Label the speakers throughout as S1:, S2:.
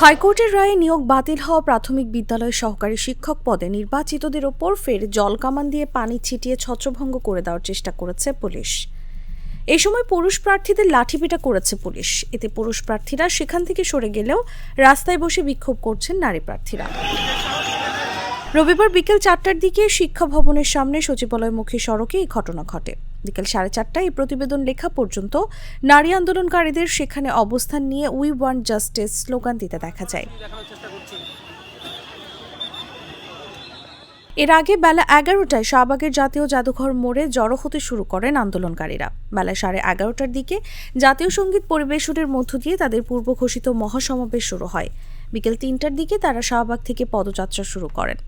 S1: হাইকোর্টের রায়ে নিয়োগ বাতিল হওয়া প্রাথমিক বিদ্যালয়ের সহকারী শিক্ষক পদে নির্বাচিতদের ওপর ফের জলকামান দিয়ে পানি ছিটিয়ে ছত্রভঙ্গ করে দেওয়ার চেষ্টা করেছে পুলিশ। এই সময় পুরুষ প্রার্থীদের লাঠিপেটা করেছে পুলিশ। এতে পুরুষ প্রার্থীরা সেখান থেকে সরে গেলেও রাস্তায় বসে বিক্ষোভ করছেন নারী প্রার্থীরা। রবিবার বিকেল 4টার দিকে শিক্ষা ভবনের সামনে সচিবালয়মুখী সড়কে এই ঘটনা ঘটে। বিকেল 4:30টায় এই প্রতিবেদন লেখা পর্যন্ত নারী আন্দোলনকারীদের সেখানে অবস্থান নিয়ে উই ওয়ান্ট জাস্টিস স্লোগান দিতে দেখা যায়। এর আগে বেলা 11টায় শাহবাগের জাতীয় জাদুঘর মোড়ে জড়ো হতে শুরু করেন আন্দোলনকারীরা। বেলা 11:30টার দিকে জাতীয় সঙ্গীত পরিবেশনের মধ্য দিয়ে তাদের পূর্ব ঘোষিত মহাসমাবেশ শুরু হয়। বিকেল 3টার দিকে তারা শাহবাগ থেকে পদযাত্রা শুরু করেন।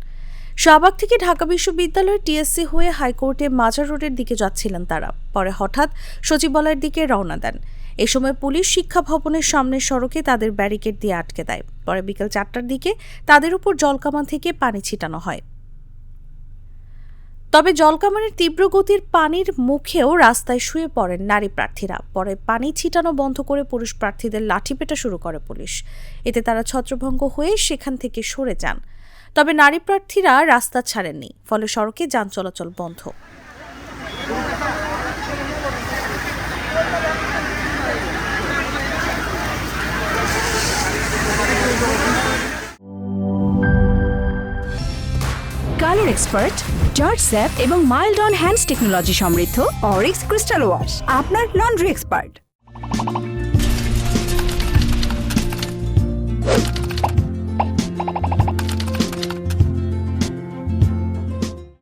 S1: শাহবাগ থেকে ঢাকা বিশ্ববিদ্যালয়ের টিএসসি হয়ে হাইকোর্টে মাজার রোডের দিকে যাচ্ছিলেন তারা। পরে হঠাৎ সচিবালয়ের দিকে রওনা দেন। এ সময় পুলিশ শিক্ষা ভবনের সামনের সড়কে তাদের ব্যারিকেড দিয়ে আটকে দেয়। পরে বিকেল 4টার দিকে তাদের উপর জলকামান থেকে পানি ছিটানো হয়। তবে জলকামানের তীব্র গতির পানির মুখেও রাস্তায় শুয়ে পড়েন নারী প্রার্থীরা। পরে পানি ছিটানো বন্ধ করে পুরুষ প্রার্থীদের লাঠিপেটা শুরু করে পুলিশ। এতে তারা ছত্রভঙ্গ হয়ে সেখান থেকে সরে যান। তবে নারী প্রার্থীরা রাস্তা ছাড়েননি, ফলে সড়কে যান চলাচল বন্ধ।
S2: কালার এক্সপার্ট, জর্জ স্যাপ এবং মাইল্ড অন হ্যান্ডস টেকনোলজি সমৃদ্ধ অরিক্স ক্রিস্টাল ওয়াশ আপনার লন্ড্রি এক্সপার্ট।